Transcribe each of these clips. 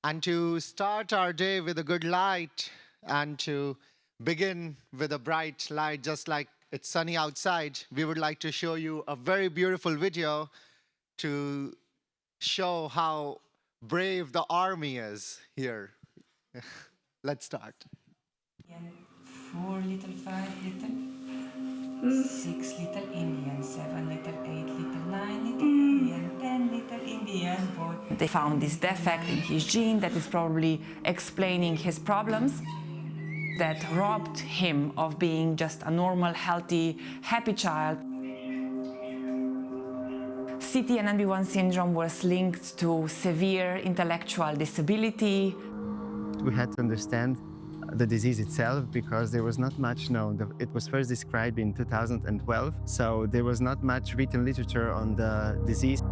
And to start our day with a good light and to begin with a bright light, just like it's sunny outside, we would like to show you a very beautiful video to show how brave the army is here. Let's start. 4 little, 5 little, 6 little Indian, 7 little, 8 little, 9 little Indian, 10 little Indian boy. They found this defect in his gene that is probably explaining his problems, that robbed him of being just a normal, healthy, happy child. CTNNB1 syndrome was linked to severe intellectual disability. We had to understand the disease itself because there was not much known. It was first described in 2012, so there was not much written literature on the disease.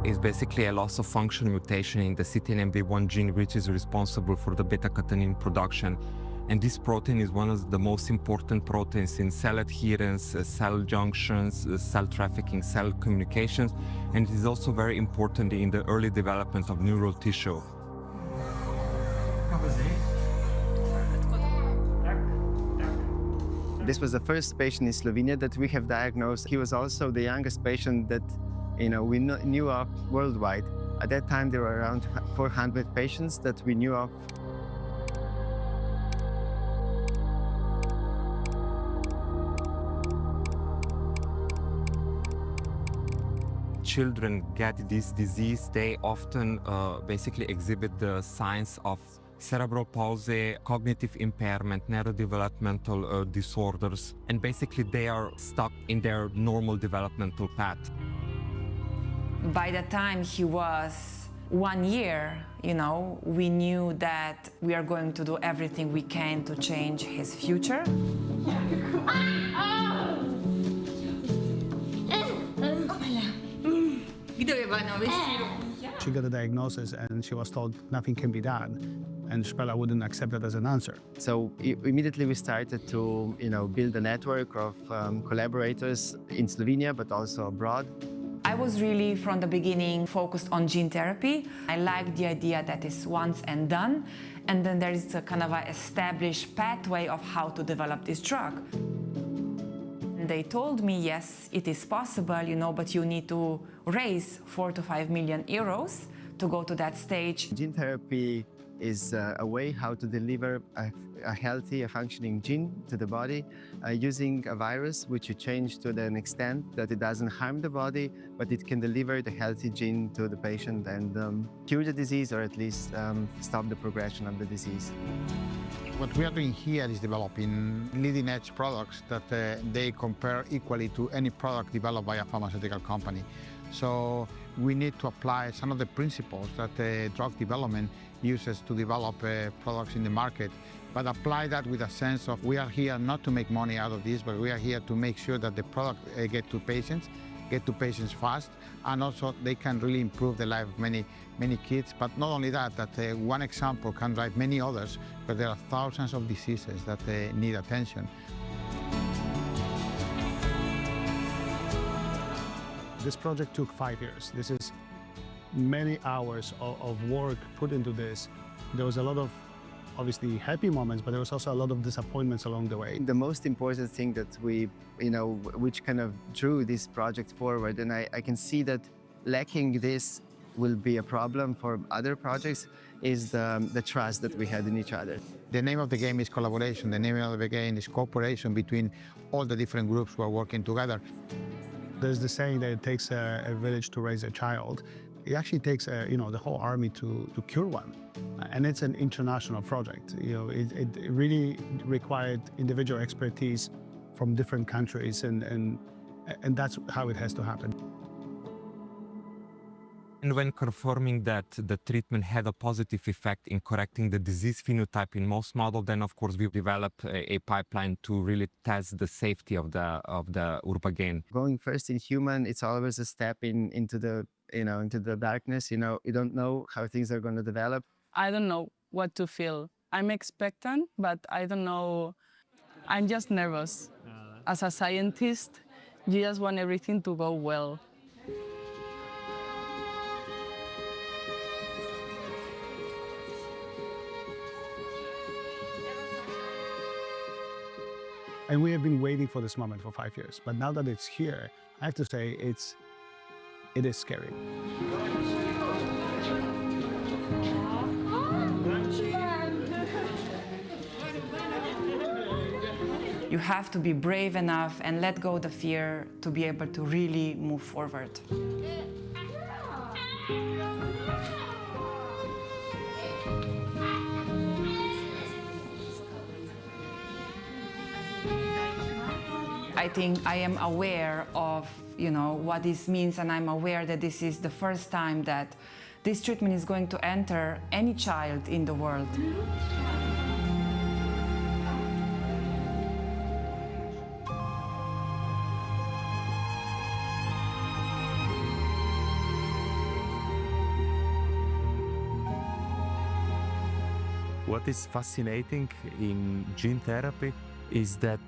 It's basically a loss of function mutation in the CTNNB1 gene, which is responsible for the beta-catenin production. And this protein is one of the most important proteins in cell adherence, cell junctions, cell trafficking, cell communications, and it is also very important in the early development of neural tissue. This was the first patient in Slovenia that we have diagnosed. He was also the youngest patient that we knew of worldwide. At that time, there were around 400 patients that we knew of. Children get this disease, they often basically exhibit the signs of cerebral palsy, cognitive impairment, neurodevelopmental disorders, and basically they are stuck in their normal developmental path. By the time he was 1 year, we knew that we are going to do everything we can to change his future. She got a diagnosis and she was told nothing can be done, and Spela wouldn't accept that as an answer. So immediately we started to build a network of collaborators in Slovenia, but also abroad. I was really, from the beginning, focused on gene therapy. I liked the idea that it's once and done, and then there is a kind of an established pathway of how to develop this drug. They told me, yes, it is possible, but you need to raise 4 to 5 million euros to go to that stage. Gene therapy is a way how to deliver a healthy, a functioning gene to the body using a virus which you change to an extent that it doesn't harm the body, but it can deliver the healthy gene to the patient and cure the disease, or at least stop the progression of the disease. What we are doing here is developing leading-edge products that they compare equally to any product developed by a pharmaceutical company. So we need to apply some of the principles that drug development uses to develop products in the market, but apply that with a sense of we are here not to make money out of this, but we are here to make sure that the product get to patients fast, and also they can really improve the life of many kids. But not only that one example can drive many others, but there are thousands of diseases that need attention. This project took 5 years. This is many hours of work put into this. There was a lot of obviously happy moments, but there was also a lot of disappointments along the way. The most important thing that we, which kind of drew this project forward, and I can see that lacking this will be a problem for other projects, is the trust that we had in each other. The name of the game is collaboration. The name of the game is cooperation between all the different groups who are working together. There's the saying that it takes a village to raise a child. It actually takes the whole army to cure one. And it's an international project. It really required individual expertise from different countries, and that's how it has to happen. And when confirming that the treatment had a positive effect in correcting the disease phenotype in mouse model, then of course we developed a pipeline to really test the safety of the Urbagain. Going first in human, it's always a step into the darkness. You don't know how things are going to develop. I don't know what to feel. I'm expectant, but I don't know. I'm just nervous. As a scientist, you just want everything to go well. And we have been waiting for this moment for 5 years. But now that it's here, I have to say it is scary. You have to be brave enough and let go the fear to be able to really move forward. I think I am aware of, what this means, and I'm aware that this is the first time that this treatment is going to enter any child in the world. What is fascinating in gene therapy is that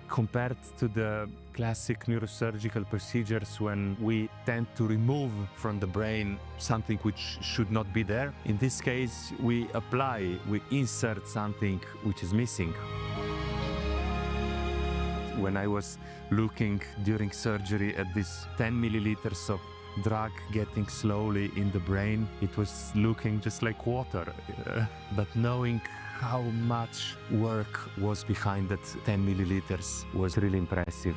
compared to the classic neurosurgical procedures when we tend to remove from the brain something which should not be there, in this case we insert something which is missing. When I was looking during surgery at this 10 milliliters of drug getting slowly in the brain, it was looking just like water. But knowing how much work was behind that 10 milliliters was really impressive.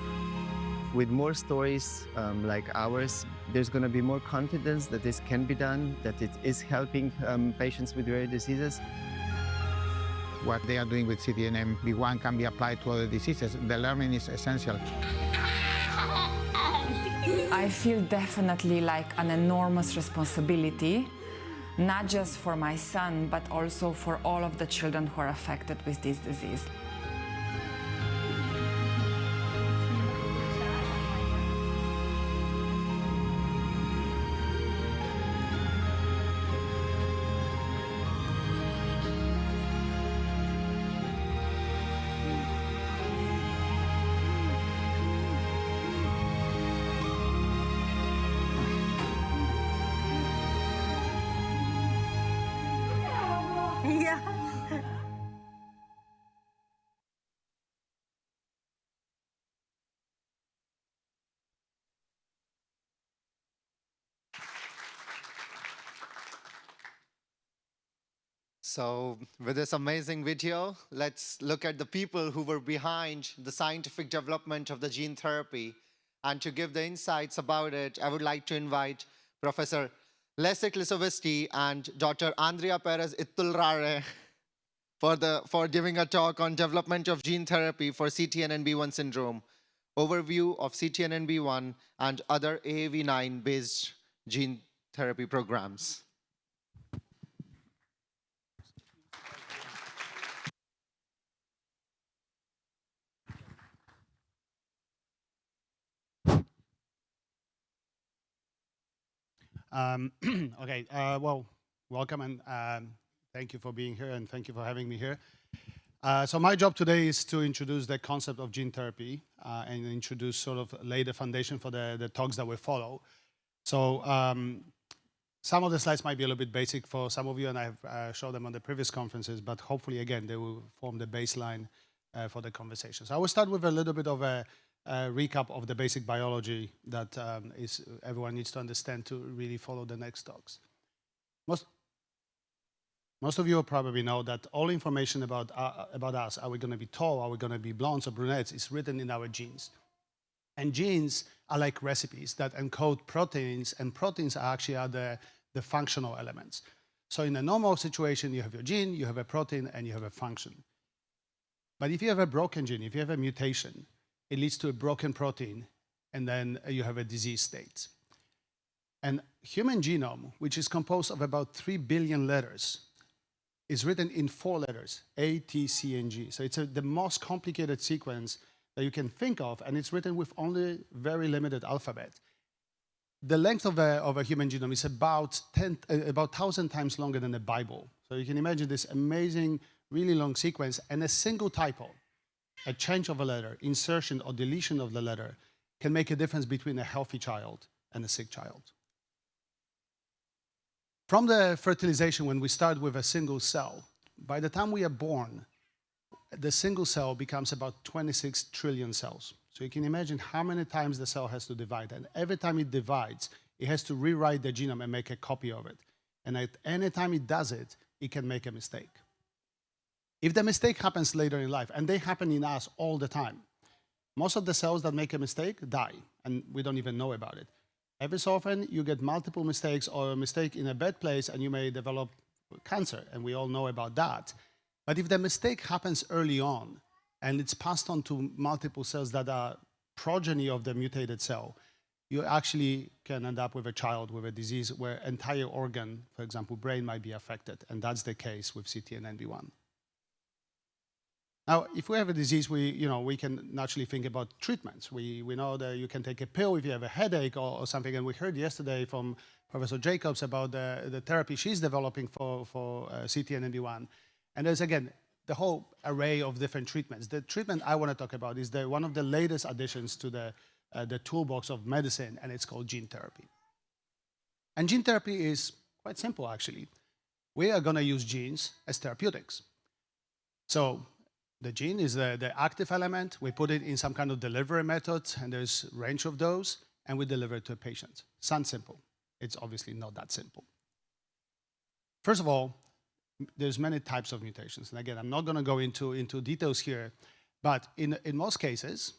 With more stories like ours, there's going to be more confidence that this can be done, that it is helping patients with rare diseases. What they are doing with CTNNB1 can be applied to other diseases. The learning is essential. I feel definitely like an enormous responsibility, not just for my son, but also for all of the children who are affected with this disease. Yeah. So with this amazing video, let's look at the people who were behind the scientific development of the gene therapy. And to give the insights about it, I would like to invite Professor Leszek Lisowski and Dr. Andrea Perez Iturralde for giving a talk on development of gene therapy for CTNNB1 syndrome, overview of CTNNB1 and other AAV9-based gene therapy programs. Okay, well, welcome and thank you for being here and thank you for having me here. So my job today is to introduce the concept of gene therapy and lay the foundation for the talks that will follow. So some of the slides might be a little bit basic for some of you, and I've showed them on the previous conferences, but hopefully, again, they will form the baseline for the conversation. So I will start with a little bit of a recap of the basic biology that everyone needs to understand to really follow the next talks. Most of you probably know that all information about us, are we going to be tall, are we going to be blondes or brunettes, is written in our genes. And genes are like recipes that encode proteins, and proteins actually are the functional elements. So in a normal situation, you have your gene, you have a protein, and you have a function. But if you have a broken gene, if you have a mutation, it leads to a broken protein, and then you have a disease state. And human genome, which is composed of about 3 billion letters, is written in 4 letters, A, T, C, and G. So it's the most complicated sequence that you can think of, and it's written with only very limited alphabet. The length of a human genome is about 1,000 times longer than the Bible. So you can imagine this amazing, really long sequence, and a single typo, a change of a letter, insertion or deletion of the letter, can make a difference between a healthy child and a sick child. From the fertilization, when we start with a single cell, by the time we are born, the single cell becomes about 26 trillion cells. So you can imagine how many times the cell has to divide. And every time it divides, it has to rewrite the genome and make a copy of it. And at any time it does it, it can make a mistake. If the mistake happens later in life, and they happen in us all the time, most of the cells that make a mistake die, and we don't even know about it. Every so often, you get multiple mistakes or a mistake in a bad place, and you may develop cancer, and we all know about that. But if the mistake happens early on, and it's passed on to multiple cells that are progeny of the mutated cell, you actually can end up with a child with a disease where entire organ, for example, brain, might be affected, and that's the case with CTNNB1. Now, if we have a disease, we can naturally think about treatments. We know that you can take a pill if you have a headache or something, and we heard yesterday from Professor Jacobs about the therapy she's developing for CTNNB1. And there's, again, the whole array of different treatments. The treatment I want to talk about is one of the latest additions to the toolbox of medicine, and it's called gene therapy. And gene therapy is quite simple, actually. We are going to use genes as therapeutics. So the gene is the active element. We put it in some kind of delivery method, and there's a range of those, and we deliver it to a patient. Sounds simple. It's obviously not that simple. First of all, there's many types of mutations. And again, I'm not going to go into details here, but in most cases,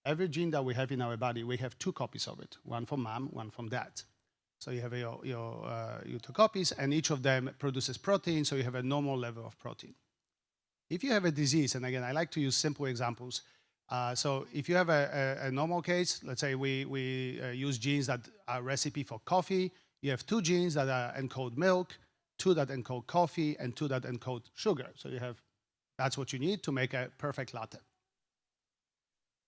every gene that we have in our body, we have two copies of it, one from mom, one from dad. So you have your two copies, and each of them produces protein, so you have a normal level of protein. If you have a disease, and again, I like to use simple examples. So if you have a normal case, let's say we use genes that are recipe for coffee. You have two genes that encode milk, two that encode coffee, and two that encode sugar. So that's what you need to make a perfect latte.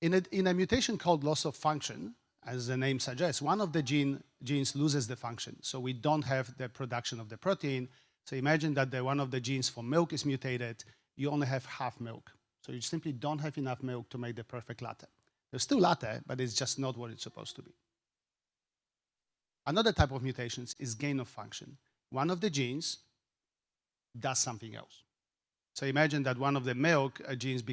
In a mutation called loss of function, as the name suggests, one of the genes loses the function. So we don't have the production of the protein. So imagine that one of the genes for milk is mutated. You only have half milk. So you simply don't have enough milk to make the perfect latte. There's still latte, but it's just not what it's supposed to be. Another type of mutations is gain of function. One of the genes does something else. So imagine that one of the milk genes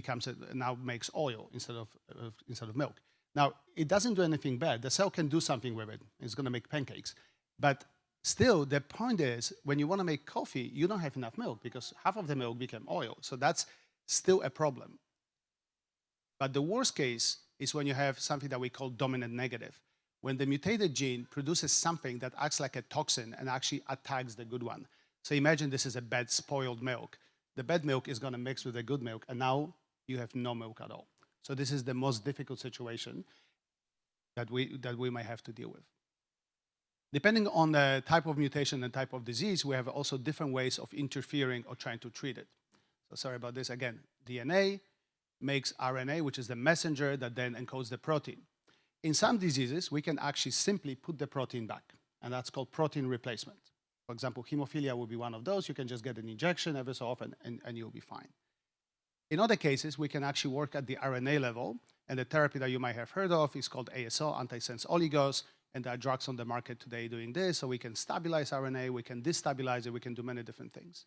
now makes oil instead of milk. Now, it doesn't do anything bad. The cell can do something with it. It's going to make pancakes. But still, the point is, when you want to make coffee, you don't have enough milk because half of the milk became oil. So that's still a problem. But the worst case is when you have something that we call dominant negative, when the mutated gene produces something that acts like a toxin and actually attacks the good one. So imagine this is a bad, spoiled milk. The bad milk is going to mix with the good milk, and now you have no milk at all. So this is the most difficult situation that we might have to deal with. Depending on the type of mutation and type of disease, we have also different ways of interfering or trying to treat it. So sorry about this. Again, DNA makes RNA, which is the messenger that then encodes the protein. In some diseases, we can actually simply put the protein back, and that's called protein replacement. For example, hemophilia will be one of those. You can just get an injection every so often, and you'll be fine. In other cases, we can actually work at the RNA level, and the therapy that you might have heard of is called ASO, antisense oligos, and there are drugs on the market today doing this, so we can stabilize RNA, we can destabilize it, we can do many different things.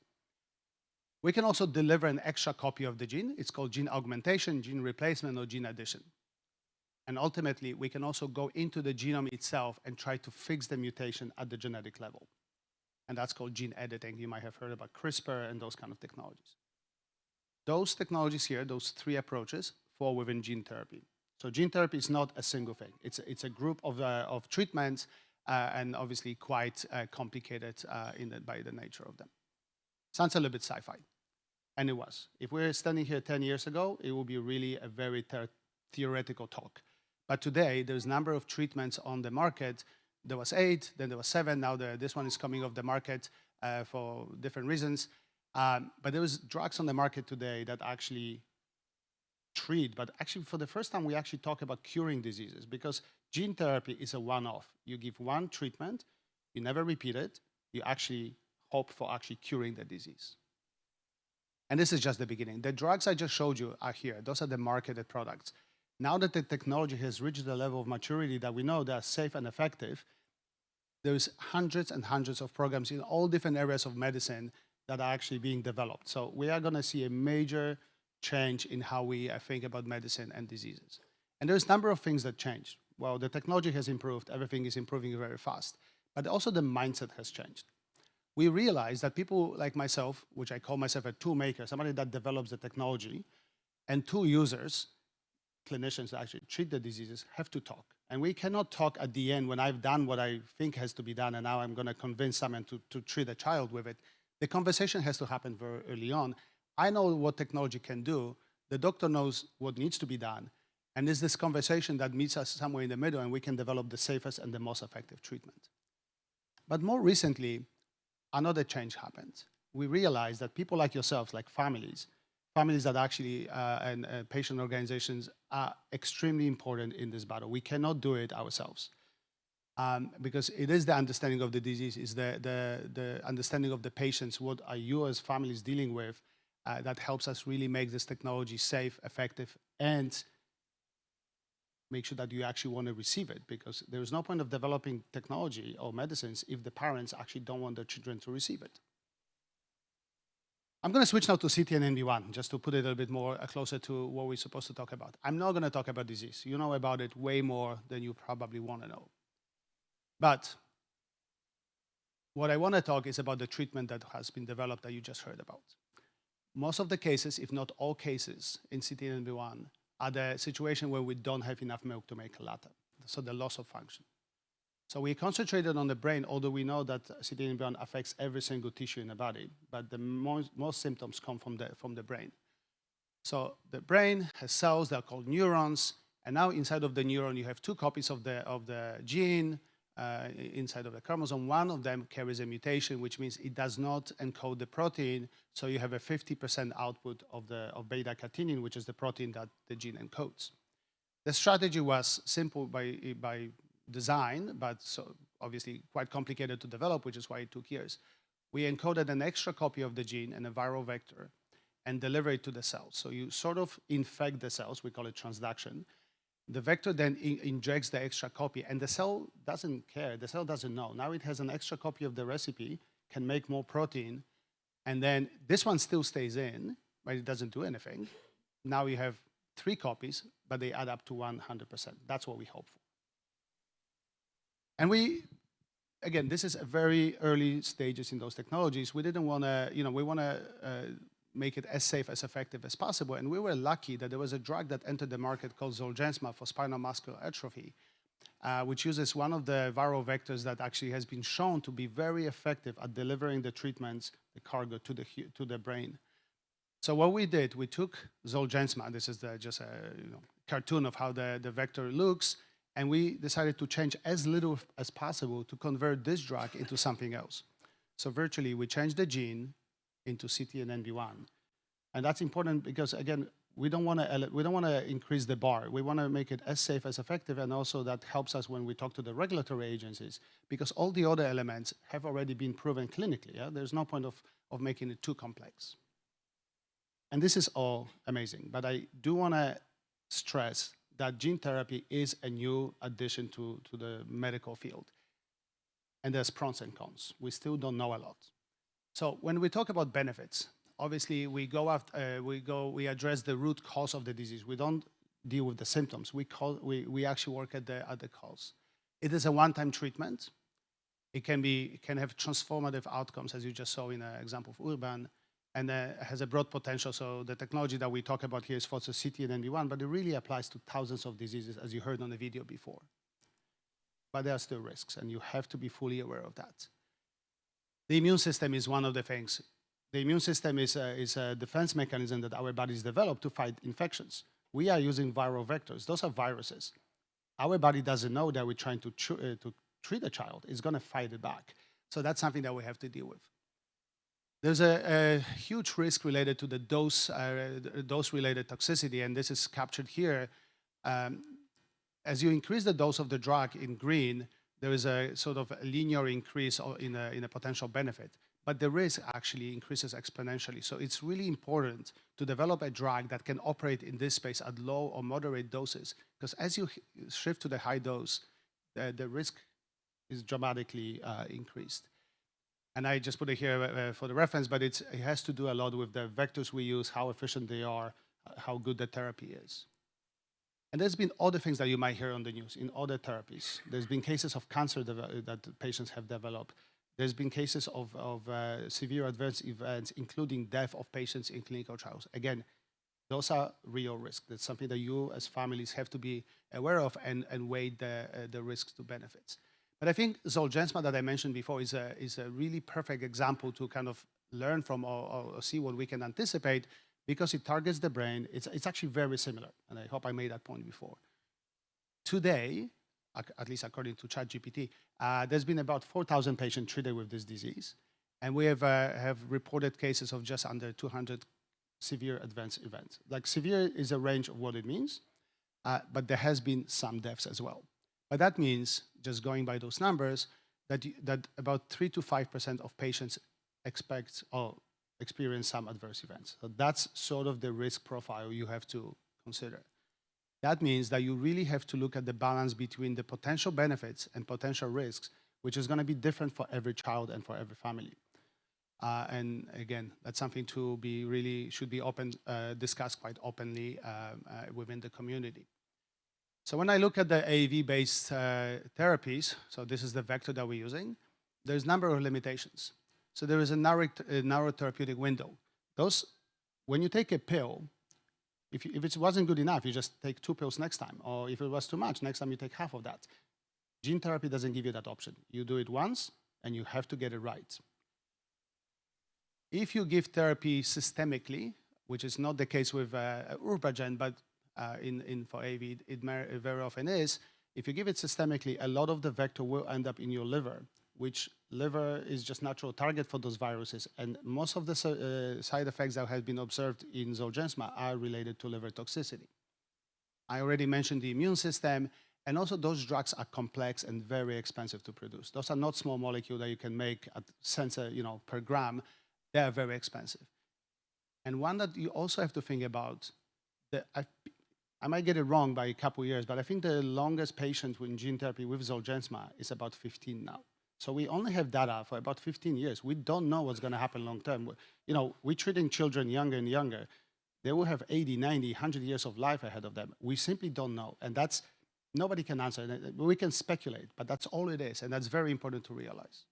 We can also deliver an extra copy of the gene. It's called gene augmentation, gene replacement, or gene addition. And ultimately, we can also go into the genome itself and try to fix the mutation at the genetic level. And that's called gene editing. You might have heard about CRISPR and those kind of technologies. Those technologies here, those three approaches, fall within gene therapy. So gene therapy is not a single thing. It's a group of treatments, and obviously quite complicated by the nature of them. Sounds a little bit sci-fi, and it was. If we were standing here 10 years ago, it would be really a very theoretical talk. But today, there's a number of treatments on the market. There was 8, then there was 7, now this one is coming off the market for different reasons. But there was drugs on the market today that actually treat, but actually for the first time we actually talk about curing diseases, because gene therapy is a one-off. You give one treatment, you never repeat it, you actually hope for actually curing the disease. And this is just the beginning. The drugs I just showed you are here. Those are the marketed products. Now that the technology has reached the level of maturity that we know they are safe and effective, there's hundreds and hundreds of programs in all different areas of medicine that are actually being developed. So we are going to see a major change in how we think about medicine and diseases. And there's a number of things that changed. Well, the technology has improved, everything is improving very fast, but also the mindset has changed. We realized that people like myself, which I call myself a tool maker, somebody that develops the technology, and tool users, clinicians that actually treat the diseases, have to talk. And we cannot talk at the end when I've done what I think has to be done and now I'm going to convince someone to treat a child with it. The conversation has to happen very early on. I know what technology can do. The doctor knows what needs to be done. And there's this conversation that meets us somewhere in the middle and we can develop the safest and the most effective treatment. But more recently, another change happened. We realized that people like yourselves, like families that actually, and patient organizations are extremely important in this battle. We cannot do it ourselves because it is the understanding of the disease, is the understanding of the patients, what are you as families dealing with, that helps us really make this technology safe, effective, and make sure that you actually want to receive it, because there is no point of developing technology or medicines if the parents actually don't want their children to receive it. I'm going to switch now to CTNNB1, just to put it a little bit more closer to what we're supposed to talk about. I'm not going to talk about disease. You know about it way more than you probably want to know. But what I want to talk is about the treatment that has been developed that you just heard about. Most of the cases, if not all cases, in CTNNB1 are the situation where we don't have enough milk to make a latte, so the loss of function. So we concentrated on the brain, although we know that CTNNB1 affects every single tissue in the body, but the most symptoms come from the brain. So the brain has cells that are called neurons, and now inside of the neuron you have two copies of the gene inside of the chromosome. One of them carries a mutation, which means it does not encode the protein, so you have a 50% output of beta-catenin, which is the protein that the gene encodes. The strategy was simple by design, but so obviously quite complicated to develop, which is why it took years. We encoded an extra copy of the gene in a viral vector and deliver it to the cells. So you sort of infect the cells, we call it transduction. The vector then injects the extra copy, and the cell doesn't care, the cell doesn't know. Now it has an extra copy of the recipe, can make more protein, and then this one still stays in, but it doesn't do anything. Now you have 3 copies, but they add up to 100%. That's what we hope for. And again, this is a very early stages in those technologies. We didn't want to, we want to make it as safe, as effective as possible. And we were lucky that there was a drug that entered the market called Zolgensma for spinal muscular atrophy, which uses one of the viral vectors that actually has been shown to be very effective at delivering the treatments, the cargo, to the brain. So what we did, we took Zolgensma, this is just a cartoon of how the vector looks, and we decided to change as little as possible to convert this drug into something else. So virtually, we changed the gene into CTNNB1. And that's important because, again, we don't want to increase the bar. We want to make it as safe as effective, and also that helps us when we talk to the regulatory agencies, because all the other elements have already been proven clinically. Yeah? There's no point of making it too complex. And this is all amazing, but I do want to stress that gene therapy is a new addition to the medical field. And there's pros and cons. We still don't know a lot. So when we talk about benefits, obviously we address the root cause of the disease. We don't deal with the symptoms. We actually work at the cause. It is a one-time treatment. It can have transformative outcomes, as you just saw in an example of Urban, and has a broad potential. So the technology that we talk about here is for CTNNB1, but it really applies to thousands of diseases, as you heard on the video before. But there are still risks, and you have to be fully aware of that. The immune system is one of the things. The immune system is a defense mechanism that our bodies develop to fight infections. We are using viral vectors. Those are viruses. Our body doesn't know that we're trying to treat a child. It's going to fight it back. So that's something that we have to deal with. There's a huge risk related to the dose-related toxicity, and this is captured here. As you increase the dose of the drug in green, there is a sort of a linear increase in a potential benefit, but the risk actually increases exponentially. So it's really important to develop a drug that can operate in this space at low or moderate doses, because as you shift to the high dose, the risk is dramatically increased. And I just put it here for the reference, but it has to do a lot with the vectors we use, how efficient they are, how good the therapy is. And there's been other things that you might hear on the news in other therapies. There's been cases of cancer that patients have developed. There's been cases of severe adverse events, including death of patients in clinical trials. Again, those are real risks. That's something that you as families have to be aware of and weigh the risks to benefits. But I think Zolgensma that I mentioned before is a really perfect example to kind of learn from or see what we can anticipate, because it targets the brain. It's actually very similar, and I hope I made that point before. Today, at least according to ChatGPT, there's been about 4,000 patients treated with this disease, and we have reported cases of just under 200 severe adverse events. Like, severe is a range of what it means, but there has been some deaths as well. But that means, just going by those numbers, that about 3 to 5% of patients expect or experience some adverse events. So that's sort of the risk profile you have to consider. That means that you really have to look at the balance between the potential benefits and potential risks, which is going to be different for every child and for every family. And again, that's something to be really should be discussed quite openly within the community. So when I look at the AAV-based therapies, so this is the vector that we're using, there's a number of limitations. So there is a narrow therapeutic window. When you take a pill, if it wasn't good enough, you just take 2 pills next time. Or if it was too much, next time you take half of that. Gene therapy doesn't give you that option. You do it once, and you have to get it right. If you give therapy systemically, which is not the case with Urbagen, but for AAV, it very often is, if you give it systemically, a lot of the vector will end up in your liver, which liver is just natural target for those viruses. And most of the side effects that have been observed in Zolgensma are related to liver toxicity. I already mentioned the immune system, and also those drugs are complex and very expensive to produce. Those are not small molecules that you can make at cents per gram. They are very expensive. And one that you also have to think about, I might get it wrong by a couple of years, but I think the longest patient in gene therapy with Zolgensma is about 15 now. So we only have data for about 15 years. We don't know what's going to happen long term. We're treating children younger and younger. They will have 80, 90, 100 years of life ahead of them. We simply don't know. And nobody can answer. We can speculate, but that's all it is. And that's very important to realize.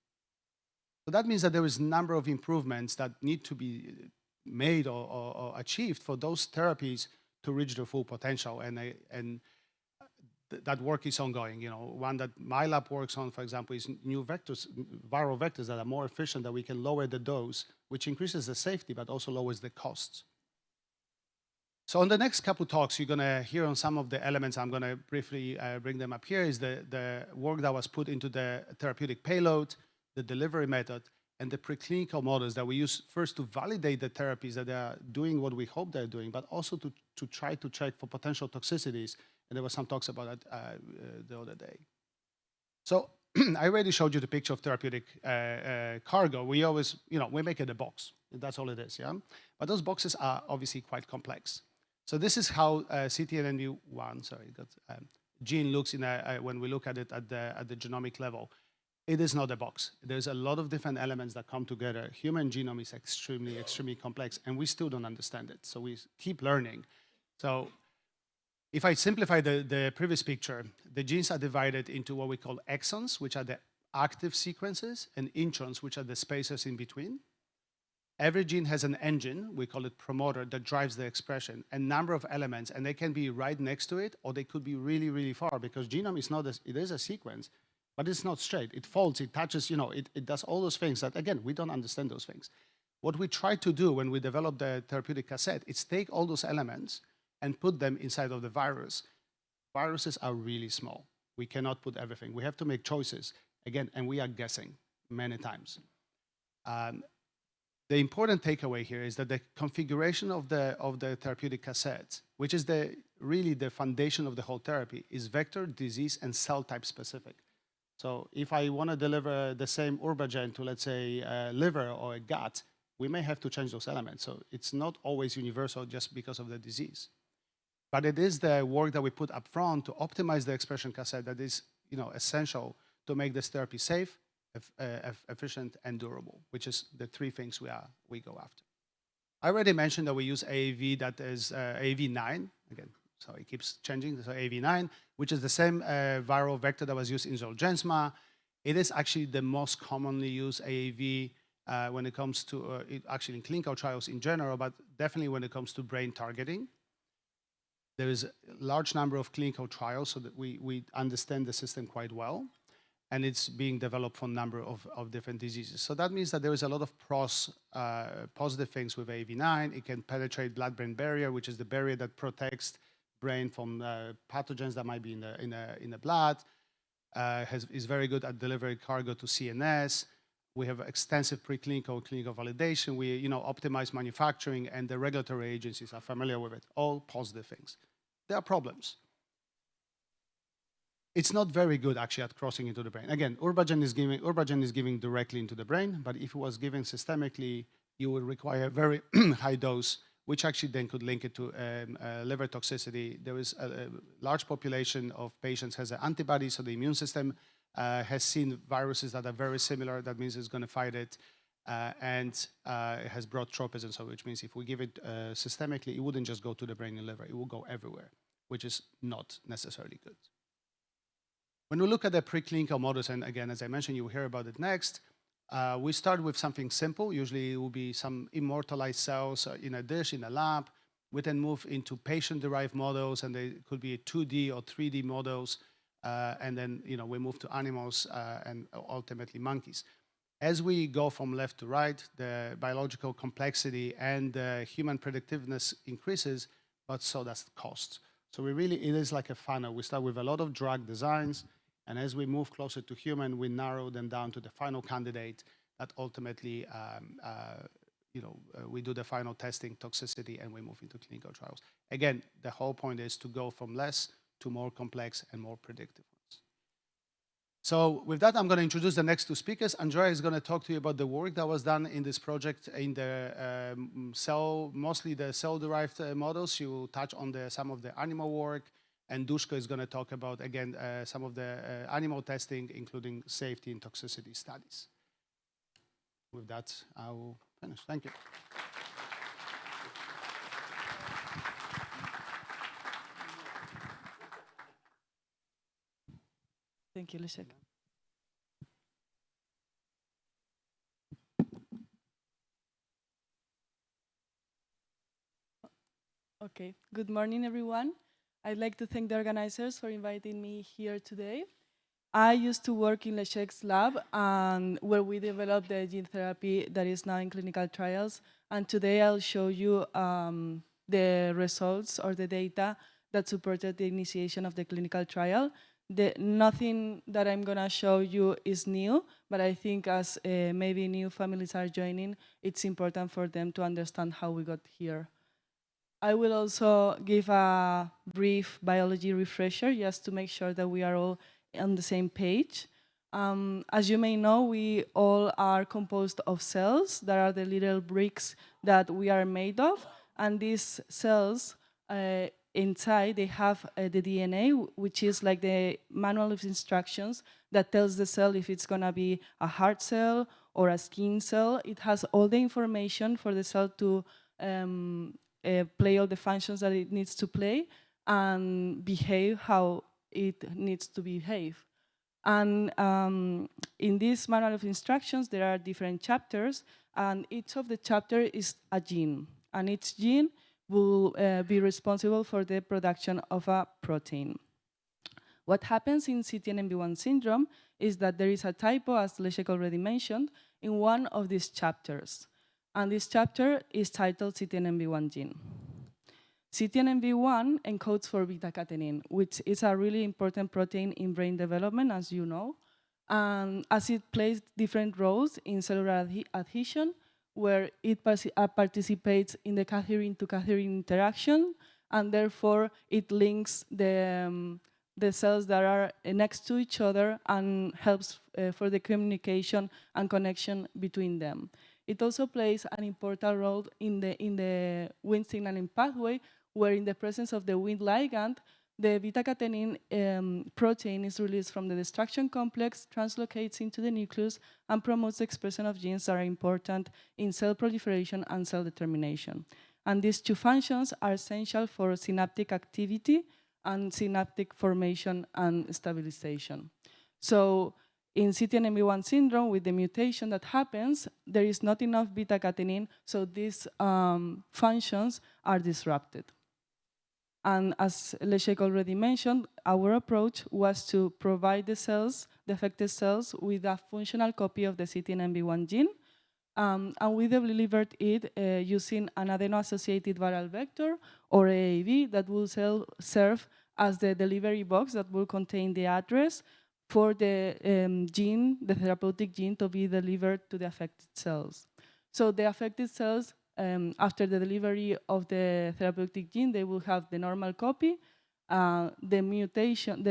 So that means that there is a number of improvements that need to be made or achieved for those therapies to reach their full potential. And that work is ongoing. One that my lab works on, for example, is new vectors, viral vectors that are more efficient, that we can lower the dose, which increases the safety, but also lowers the costs. So on the next couple talks, you're going to hear on some of the elements. I'm going to briefly bring them up here. Is the work that was put into the therapeutic payload, the delivery method, and the preclinical models that we use first to validate the therapies that they are doing what we hope they're doing, but also to try to check for potential toxicities. And there were some talks about that the other day. So I already showed you the picture of therapeutic cargo. We always, we make it a box. That's all it is, yeah? But those boxes are obviously quite complex. So this is how CTNNB1, gene looks when we look at it at the genomic level. It is not a box. There's a lot of different elements that come together. Human genome is extremely, extremely complex, and we still don't understand it. So we keep learning. So if I simplify the previous picture, the genes are divided into what we call exons, which are the active sequences, and introns, which are the spacers in between. Every gene has an engine, we call it promoter, that drives the expression, a number of elements, and they can be right next to it, or they could be really, really far, because genome is it is a sequence, but it's not straight. It folds, it touches, it does all those things that, again, we don't understand those things. What we try to do when we develop the therapeutic cassette is take all those elements and put them inside of the virus. Viruses are really small. We cannot put everything. We have to make choices, again, and we are guessing many times. The important takeaway here is that the configuration of the therapeutic cassette, which is really the foundation of the whole therapy, is vector, disease, and cell type specific. So if I want to deliver the same Urbagen to, let's say, a liver or a gut, we may have to change those elements. So it's not always universal just because of the disease. But it is the work that we put up front to optimize the expression cassette that is essential to make this therapy safe, efficient, and durable, which is the three things we go after. I already mentioned that we use AAV, that is AAV9, again, so it keeps changing, so AAV9, which is the same viral vector that was used in Zolgensma. It is actually the most commonly used AAV when it comes to, actually in clinical trials in general, but definitely when it comes to brain targeting. There is a large number of clinical trials so that we understand the system quite well, and it's being developed for a number of different diseases. So that means that there is a lot of positive things with AAV9. It can penetrate blood-brain barrier, which is the barrier that protects brain from pathogens that might be in the blood. Is very good at delivering cargo to CNS. We have extensive preclinical clinical validation. We optimize manufacturing, and the regulatory agencies are familiar with it. All positive things. There are problems. It's not very good actually at crossing into the brain. Again, Urbagen is giving directly into the brain, but if it was given systemically, you would require a very high dose, which actually then could link it to liver toxicity. There is a large population of patients has an antibody, so the immune system has seen viruses that are very similar. That means it's going to fight it, and it has broad tropism, so which means if we give it systemically, it wouldn't just go to the brain and liver. It will go everywhere, which is not necessarily good. When we look at the preclinical models, and again, as I mentioned, you will hear about it next, we start with something simple. Usually it will be some immortalized cells in a dish, in a lab. We then move into patient-derived models, and they could be 2D or 3D models. And then we move to animals and ultimately monkeys. As we go from left to right, the biological complexity and the human predictiveness increases, but so does the cost. So it is like a funnel. We start with a lot of drug designs, and as we move closer to human, we narrow them down to the final candidate that ultimately, we do the final testing, toxicity, and we move into clinical trials. Again, the whole point is to go from less to more complex and more predictive ones. So with that, I'm going to introduce the next two speakers. Andrea is going to talk to you about the work that was done in this project in the mostly the cell-derived models. She will touch on some of the animal work, and Duško is going to talk about, again, some of the animal testing, including safety and toxicity studies. With that, I will finish. Thank you. Thank you, Leszek. Okay, good morning, everyone. I'd like to thank the organizers for inviting me here today. I used to work in Leszek's lab, where we developed the gene therapy that is now in clinical trials. And today I'll show you the results or the data that supported the initiation of the clinical trial. Nothing that I'm going to show you is new, but I think as maybe new families are joining, it's important for them to understand how we got here. I will also give a brief biology refresher just to make sure that we are all on the same page. As you may know, we all are composed of cells that are the little bricks that we are made of, and these cells inside, they have the DNA, which is like the manual of instructions that tells the cell if it's going to be a heart cell or a skin cell. It has all the information for the cell to play all the functions that it needs to play and behave how it needs to behave. And in this manual of instructions, there are different chapters, and each of the chapters is a gene. And each gene will be responsible for the production of a protein. What happens in CTNNB1 syndrome is that there is a typo, as Leszek already mentioned, in one of these chapters. And this chapter is titled CTNNB1 gene. CTNNB1 encodes for beta-catenin, which is a really important protein in brain development, as you know, as it plays different roles in cellular adhesion, where it participates in the cadherin-to-cadherin interaction, and therefore it links the cells that are next to each other and helps for the communication and connection between them. It also plays an important role in the Wnt signaling pathway, where in the presence of the Wnt ligand, the beta-catenin protein is released from the destruction complex, translocates into the nucleus, and promotes the expression of genes that are important in cell proliferation and cell determination. And these two functions are essential for synaptic activity and synaptic formation and stabilization. So in CTNNB1 syndrome, with the mutation that happens, there is not enough beta-catenin, so these functions are disrupted. And as Leszek already mentioned, our approach was to provide the cells, the affected cells, with a functional copy of the CTNNB1 gene, and we delivered it using an adeno-associated viral vector, or AAV, that will serve as the delivery box that will contain the address for the gene, the therapeutic gene, to be delivered to the affected cells. So the affected cells, after the delivery of the therapeutic gene, they will have the normal copy, the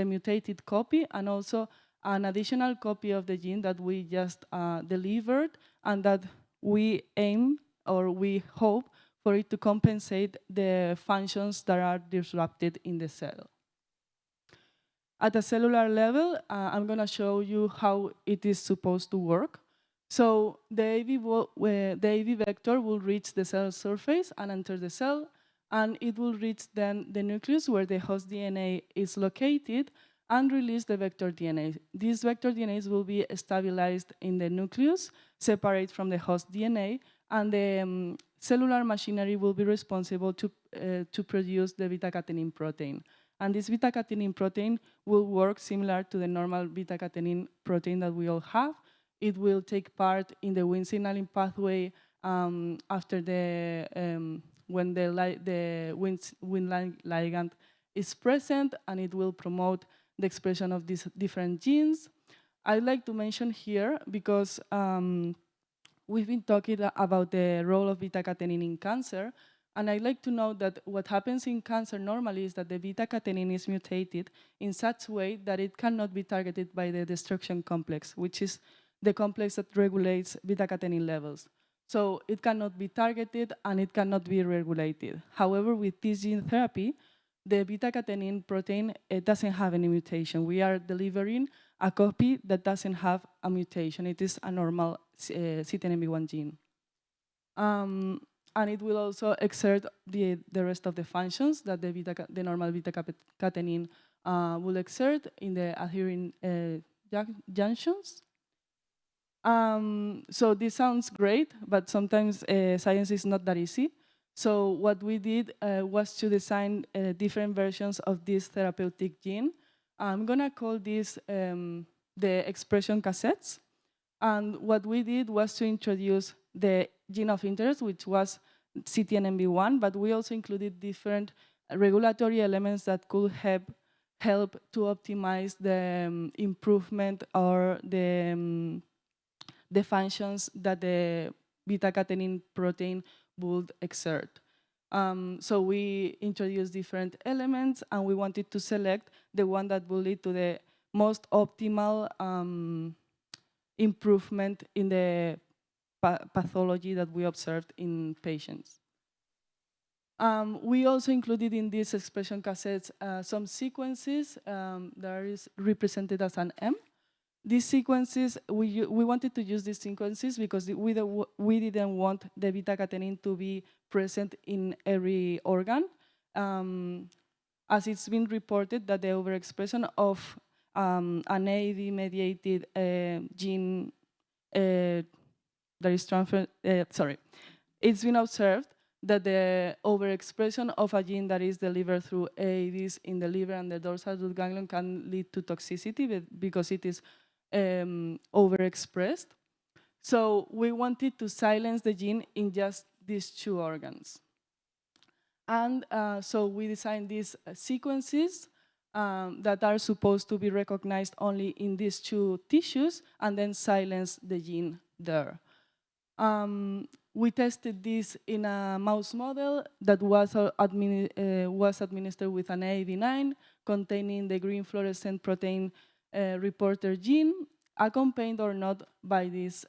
mutated copy, and also an additional copy of the gene that we just delivered, and that we aim, or we hope, for it to compensate the functions that are disrupted in the cell. At a cellular level, I'm going to show you how it is supposed to work. So the AAV vector will reach the cell surface and enter the cell, and it will reach then the nucleus where the host DNA is located and release the vector DNA. These vector DNAs will be stabilized in the nucleus, separate from the host DNA, and the cellular machinery will be responsible to produce the beta-catenin protein. And this beta-catenin protein will work similar to the normal beta-catenin protein that we all have. It will take part in the Wnt signaling pathway after when the Wnt ligand is present, and it will promote the expression of these different genes. I'd like to mention here, because we've been talking about the role of beta-catenin in cancer, and I'd like to note that what happens in cancer normally is that the beta-catenin is mutated in such a way that it cannot be targeted by the destruction complex, which is the complex that regulates beta-catenin levels. So it cannot be targeted and it cannot be regulated. However, with this gene therapy, the beta-catenin protein, it doesn't have any mutation. We are delivering a copy that doesn't have a mutation. It is a normal CTNNB1 gene. And it will exert exert the rest of the functions that the normal beta-catenin will exert in the adhering junctions. So this sounds great, but sometimes science is not that easy. So what we did was to design different versions of this therapeutic gene. I'm gonna call this the expression cassettes. And what we did was to introduce the gene of interest, which was CTNNB1, but we also included different regulatory elements that could help to optimize the improvement or the functions that the beta-catenin protein would exert. So we introduced different elements, and we wanted to select the one that will lead to the most optimal improvement in the pathology that we observed in patients. We also included in these expression cassettes some sequences that is represented as an M. These sequences, we wanted to use these sequences because we didn't want the beta-catenin to be present in every organ, as it's been reported that the overexpression of an AAV-mediated gene that is transferred, it's been observed that the overexpression of a gene that is delivered through AAVs in the liver and the dorsal root ganglion can lead to toxicity because it is overexpressed. So we wanted to silence the gene in just these two organs. And so we designed these sequences that are supposed to be recognized only in these two tissues, and then silence the gene there. We tested this in a mouse model that was administered with an AAV9 containing the green fluorescent protein reporter gene, accompanied or not by these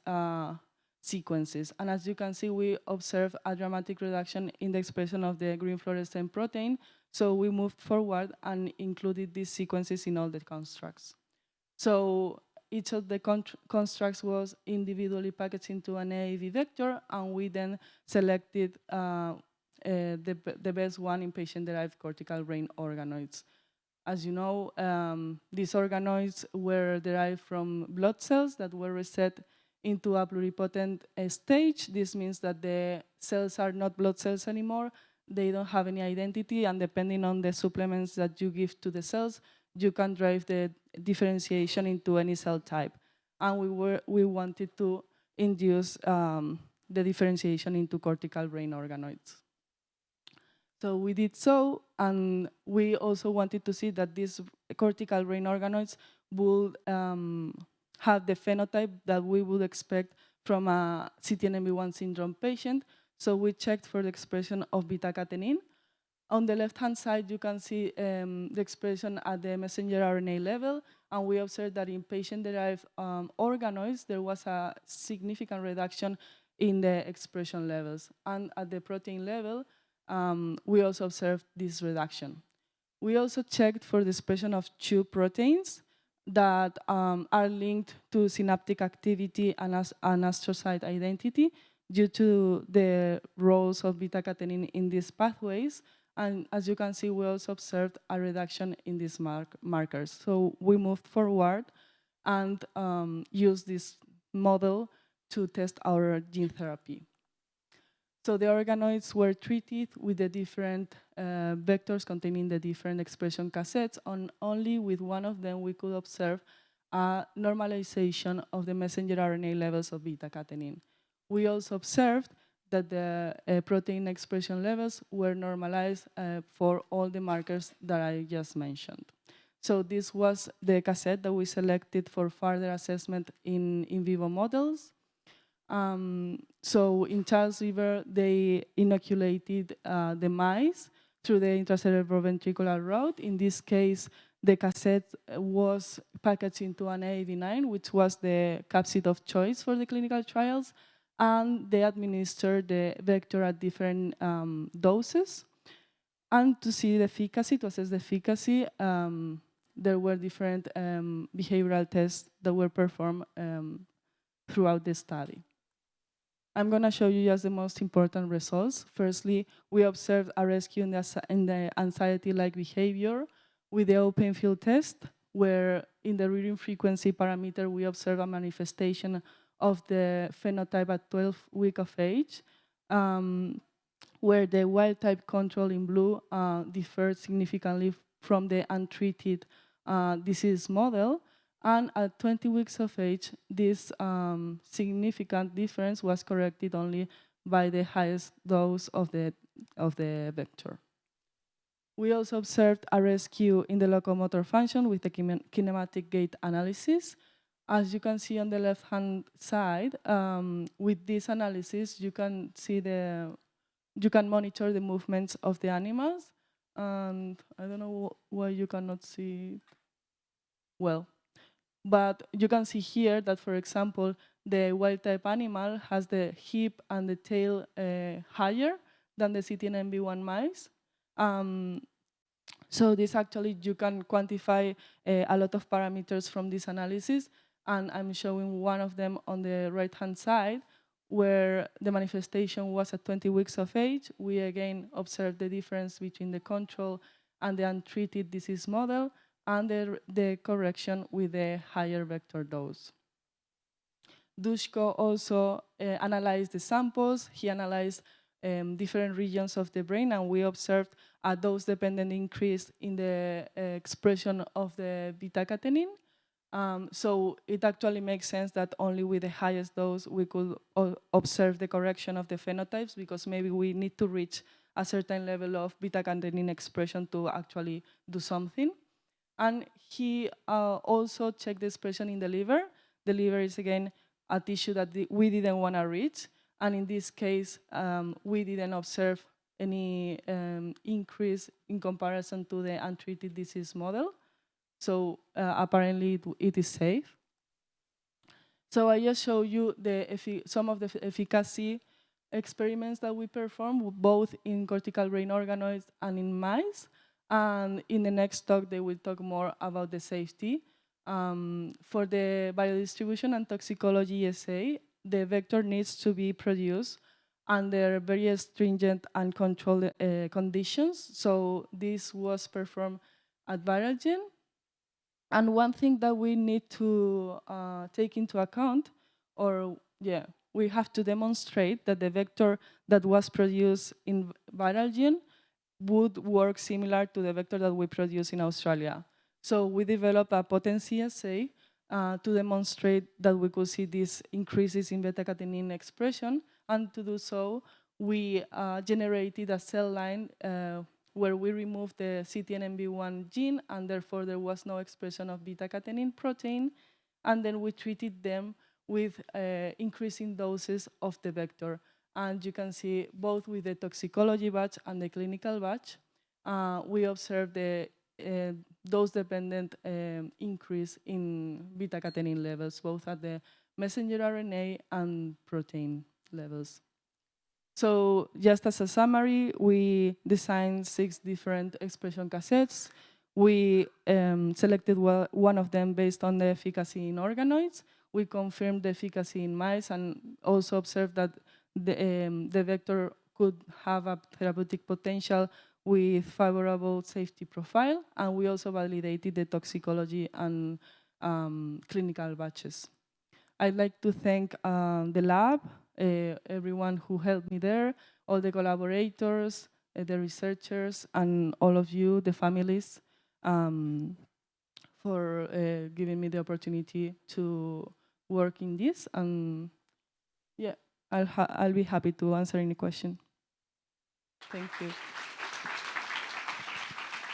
sequences. And as you can see, we observe a dramatic reduction in the expression of the green fluorescent protein. So we moved forward and included these sequences in all the constructs. So each of the constructs was individually packaged into an AAV vector, and we then selected the best one in patient-derived cortical brain organoids. As you know, these organoids were derived from blood cells that were reset into a pluripotent stage. This means that the cells are not blood cells anymore. They don't have any identity, and depending on the supplements that you give to the cells, you can drive the differentiation into any cell type. And we wanted to induce the differentiation into cortical brain organoids. So we did so, and we also wanted to see that these cortical brain organoids would have the phenotype that we would expect from a CTNNB1 syndrome patient. So we checked for the expression of beta-catenin. On the left-hand side, you can see the expression at the messenger RNA level, and we observed that in patient-derived organoids, there was a significant reduction in the expression levels. And at the protein level, we also observed this reduction. We also checked for the expression of two proteins that are linked to synaptic activity and astrocyte identity due to the roles of beta-catenin in these pathways. And as you can see, we also observed a reduction in these markers. So we moved forward and used this model to test our gene therapy. So the organoids were treated with the different vectors containing the different expression cassettes, and only with one of them we could observe a normalization of the messenger RNA levels of beta-catenin. We also observed that the protein expression levels were normalized for all the markers that I just mentioned. So this was the cassette that we selected for further assessment in vivo models. So in Charles River, they inoculated the mice through the intracerebroventricular route. In this case, the cassette was packaged into an AAV9, which was the capsid of choice for the clinical trials, and they administered the vector at different doses. And to see the efficacy, to assess the efficacy, there were different behavioral tests that were performed throughout the study. I'm going to show you just the most important results. Firstly, we observed a rescue in the anxiety-like behavior with the open field test, where in the reading frequency parameter, we observe a manifestation of the phenotype at 12 weeks of age, where the wild-type control in blue differed significantly from the untreated disease model. And at 20 weeks of age, this significant difference was corrected only by the highest dose of the vector. We also observed a rescue in the locomotor function with the kinematic gait analysis. As you can see on the left-hand side, with this analysis, you can monitor the movements of the animals. And I don't know why you cannot see it well. But you can see here that, for example, the wild-type animal has the hip and the tail higher than the CTNNB1 mice. So this actually, you can quantify a lot of parameters from this analysis, and I'm showing one of them on the right-hand side, where the manifestation was at 20 weeks of age. We again observed the difference between the control and the untreated disease model, and the correction with the higher vector dose. Dushko also analyzed the samples. He analyzed different regions of the brain, and we observed a dose-dependent increase in the expression of the beta-catenin. So it actually makes sense that only with the highest dose we could observe the correction of the phenotypes, because maybe we need to reach a certain level of beta-catenin expression to actually do something. And he also checked the expression in the liver. The liver is, again, a tissue that we didn't want to reach. And in this case, we didn't observe any increase in comparison to the untreated disease model. So apparently it is safe. So I just show you some of the efficacy experiments that we performed, both in cortical brain organoids and in mice. And in the next talk, they will talk more about the safety. For the biodistribution and toxicology essay, the vector needs to be produced under very stringent and controlled conditions. So this was performed at Viralgen. And one thing that we need to take into account, we have to demonstrate that the vector that was produced in Viralgen would work similar to the vector that we produce in Australia. So we developed a potency assay to demonstrate that we could see these increases in beta-catenin expression. And to do so, we generated a cell line where we removed the CTNNB1 gene, and therefore there was no expression of beta-catenin protein. And then we treated them with increasing doses of the vector. And you can see both with the toxicology batch and the clinical batch, we observed the dose-dependent increase in beta-catenin levels, both at the messenger RNA and protein levels. So just as a summary, we designed 6 different expression cassettes. We selected one of them based on the efficacy in organoids. We confirmed the efficacy in mice and also observed that the vector could have a therapeutic potential with favorable safety profile, and we also validated the toxicology and clinical batches. I'd like to thank the lab, everyone who helped me there, all the collaborators, the researchers, and all of you, the families, for giving me the opportunity to work in this. And yeah, I'll be happy to answer any question. Thank you.